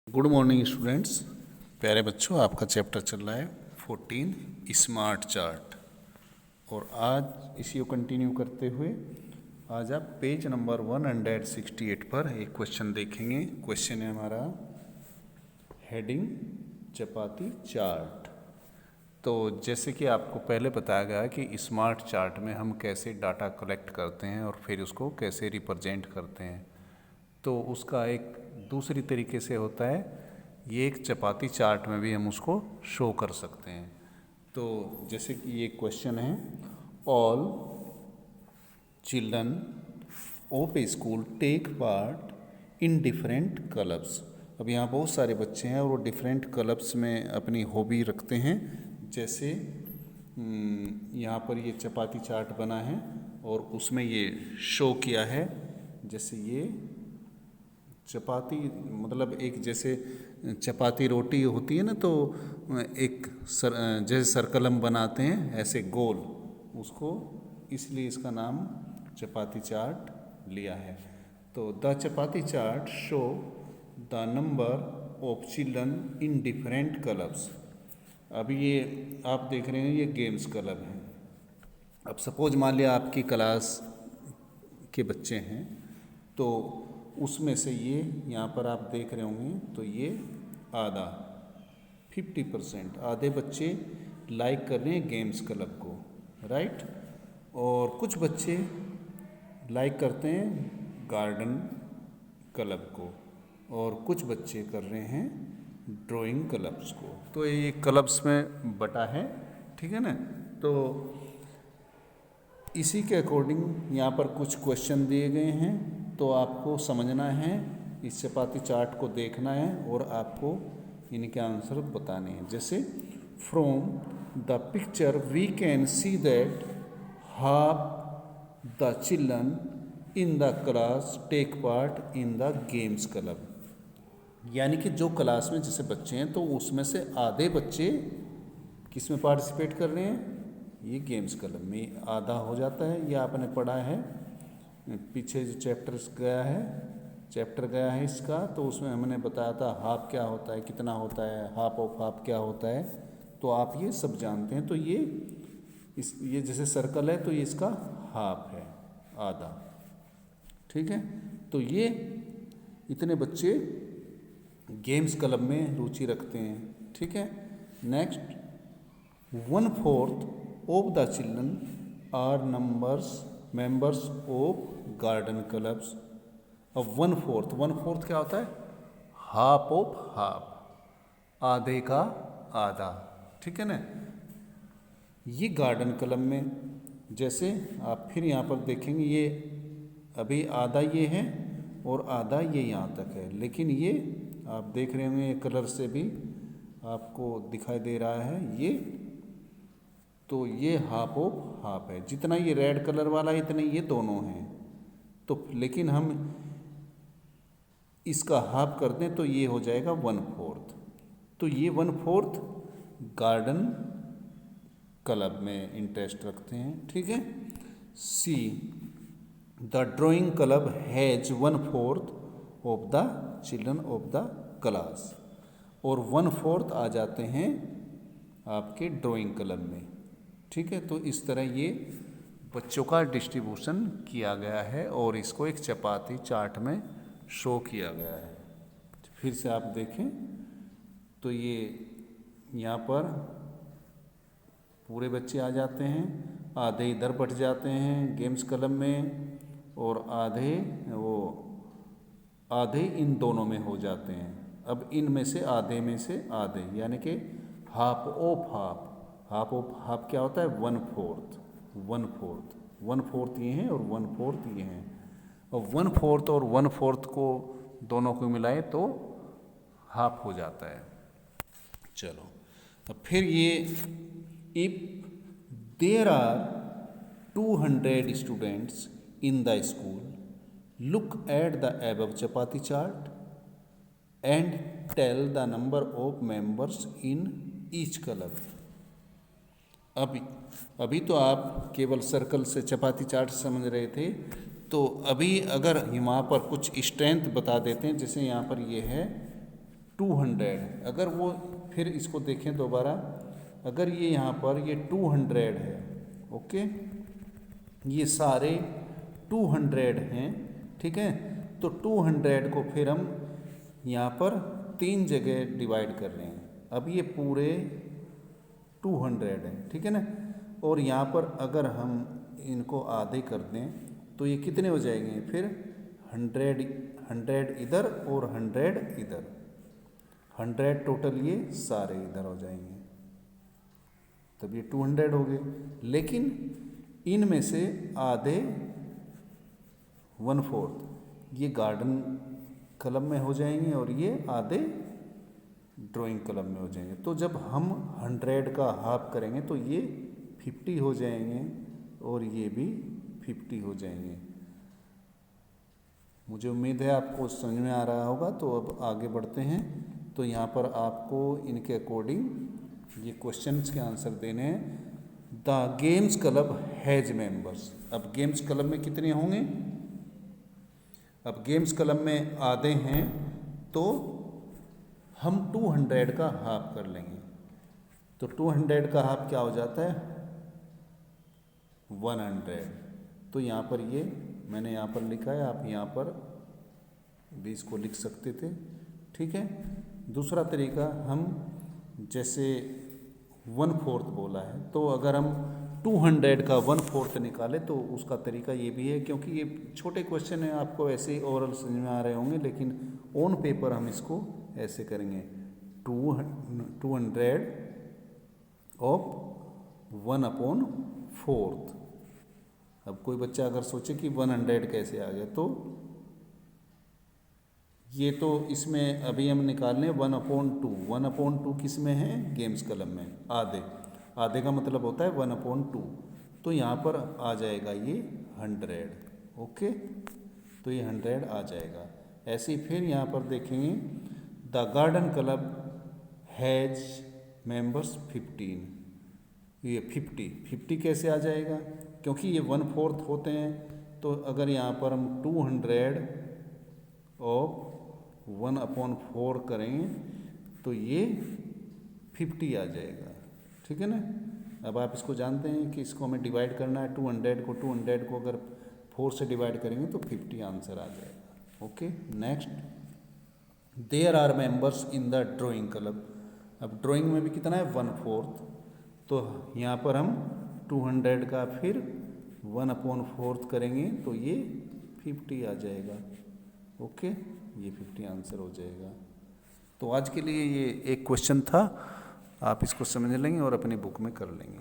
Good morning students. प्यारे बच्चों, आपका चैप्टर चल रहा है 14 स्मार्ट चार्ट। और आज इसी को कंटिन्यू करते हुए आज आप पेज नंबर 168 पर एक क्वेश्चन देखेंगे। क्वेश्चन है हमारा हेडिंग चपाती चार्ट। तो जैसे कि आपको पहले बताया गया कि स्मार्ट चार्ट में हम कैसे डाटा कलेक्ट करते हैं और फिर उसको कैसे रिप्रेजेंट करते हैं, तो उसका एक दूसरी तरीके से होता है, ये एक चपाती चार्ट में भी हम उसको शो कर सकते हैं। तो जैसे कि ये क्वेश्चन है, all children of a school take part in different clubs. अब यहाँ बहुत सारे बच्चे हैं और वो डिफरेंट क्लब्स में अपनी हॉबी रखते हैं। जैसे यहाँ पर ये चपाती चार्ट बना है और उसमें ये शो किया है। जैसे ये चपाती मतलब एक जैसे चपाती रोटी होती है ना, तो एक जैसे सर्कल हम बनाते हैं ऐसे गोल, उसको इसलिए इसका नाम चपाती चार्ट लिया है। तो the chapati chart show the number of children in different clubs. अभी ये आप देख रहे हैं, ये गेम्स क्लब है। अब सपोज मान लिया आपकी क्लास के बच्चे हैं, तो उसमें से ये यहाँ पर आप देख रहे होंगे, तो ये आधा 50% आधे बच्चे लाइक कर रहे हैं गेम्स क्लब को, राइट। और कुछ बच्चे लाइक करते हैं गार्डन क्लब को और कुछ बच्चे कर रहे हैं ड्राइंग क्लब्स को। तो ये क्लब्स में बटा है, ठीक है ना। तो इसी के अकॉर्डिंग यहाँ पर कुछ क्वेश्चन दिए गए हैं, तो आपको समझना है, इस चपाती चार्ट को देखना है और आपको इनके आंसर बताने हैं। जैसे from the picture we can see that half the children in the class take part in the games club. यानी कि जो क्लास में जैसे बच्चे हैं, तो उसमें से आधे बच्चे किस में पार्टिसिपेट कर रहे हैं, ये गेम्स क्लब में आधा हो जाता है। ये आपने पढ़ा है पीछे जो चैप्टर गया है इसका, तो उसमें हमने बताया था हाफ क्या होता है, कितना होता है, हाफ ऑफ हाफ क्या होता है, तो आप ये सब जानते हैं। तो ये जैसे सर्कल है, तो ये इसका हाफ है, आधा, ठीक है। तो ये इतने बच्चे गेम्स क्लब में रुचि रखते हैं, ठीक है। Next, 1/4 of the children are members of garden clubs. अब 1/4 क्या होता है, हाफ ऑफ हाफ, आधे का आधा, ठीक है ना। ये गार्डन क्लब में जैसे आप फिर यहाँ पर देखेंगे, ये अभी आधा ये है और आधा ये यहाँ तक है, लेकिन ये आप देख रहे होंगे कलर से भी आपको दिखाई दे रहा है ये, तो ये हाफ ऑफ हाफ है। जितना ये रेड कलर वाला है, इतने ये दोनों हैं। तो लेकिन हम इसका हाफ कर दें तो ये हो जाएगा 1/4। तो ये 1/4 गार्डन क्लब में इंटरेस्ट रखते हैं, ठीक है। See the drawing club has 1/4 of the children of the class, और 1/4 आ जाते हैं आपके ड्राइंग क्लब में, ठीक है। तो इस तरह ये बच्चों का डिस्ट्रीब्यूशन किया गया है और इसको एक चपाती चार्ट में शो किया गया है। फिर से आप देखें तो ये यहाँ पर पूरे बच्चे आ जाते हैं, आधे इधर बढ़ जाते हैं गेम्स क्लब में, और आधे इन दोनों में हो जाते हैं। अब इनमें से आधे में से आधे, यानी कि हाफ ऑफ हाफ क्या होता है, 1/4 ये हैं और 1/4 ये हैं, और 1/4 और 1/4 को दोनों को मिलाए तो हाफ हो जाता है। चलो, अब फिर ये if there are 200 students in the school, look at the above chapati chart and tell the number of members in each club. अभी तो आप केवल सर्कल से चपाती चार्ट समझ रहे थे, तो अभी अगर वहाँ पर कुछ स्ट्रेंथ बता देते हैं, जैसे यहाँ पर ये है 200, अगर वो फिर इसको देखें दोबारा, अगर ये यहाँ पर ये 200 है, ओके, ये सारे 200 हैं, ठीक है, तो 200 को फिर हम यहाँ पर 3 जगह डिवाइड कर रहे हैं। अब ये पूरे 200 है, ठीक है ना, और यहाँ पर अगर हम इनको आधे कर दें तो ये कितने हो जाएंगे फिर 100 इधर और 100 इधर, 100 टोटल ये सारे इधर हो जाएंगे, तब ये 200 हो गए। लेकिन इनमें से आधे 1/4 ये गार्डन कलम में हो जाएंगे और ये आधे ड्राइंग कलम में हो जाएंगे। तो जब हम 100 का हाफ करेंगे तो ये 50 हो जाएंगे और ये भी 50 हो जाएंगे। मुझे उम्मीद है आपको समझ में आ रहा होगा। तो अब आगे बढ़ते हैं। तो यहाँ पर आपको इनके अकॉर्डिंग ये क्वेश्चंस के आंसर देने हैं। The games club has members. अब गेम्स क्लब में कितने होंगे? अब गेम्स क्लब में आधे हैं तो हम 200 का हाफ कर लेंगे। तो 200 का हाफ क्या हो जाता है? 100। तो यहाँ पर ये मैंने यहाँ पर लिखा है, आप यहाँ पर भी इसको लिख सकते थे, ठीक है। दूसरा तरीका, हम जैसे 1/4 बोला है तो अगर हम 200 का 1/4 निकाले तो उसका तरीका ये भी है, क्योंकि ये छोटे क्वेश्चन है, आपको ऐसे ही ओरल समझ में आ रहे होंगे, लेकिन ऑन पेपर हम इसको ऐसे करेंगे 200 ऑफ 1/4। अब कोई बच्चा अगर सोचे कि 100 कैसे आ गया, तो ये तो इसमें अभी हम निकाल लें 1/2। 1/2 किस में है? गेम्स कलम में, आधे। आधे का मतलब होता है 1/2। तो यहाँ पर आ जाएगा ये 100, ओके। तो ये 100 आ जाएगा। ऐसे ही फिर यहाँ पर देखेंगे the garden club has members 15। ये 50 कैसे आ जाएगा? क्योंकि ये 1/4 होते हैं, तो अगर यहाँ पर हम 200 ऑफ 1/4 करेंगे तो ये 50 आ जाएगा, ठीक है ना। अब आप इसको जानते हैं कि इसको हमें डिवाइड करना है। 200 को अगर 4 से डिवाइड करेंगे तो 50 आंसर आ जाएगा, okay. Next, there are members in the drawing club. अब ड्राइंग में भी कितना है? 1/4। तो यहाँ पर हम 200 का फिर 1/4 करेंगे तो ये 50 आ जाएगा, ओके। ये 50 आंसर हो जाएगा। तो आज के लिए ये एक क्वेश्चन था, आप इसको समझ लेंगे और अपनी बुक में कर लेंगे।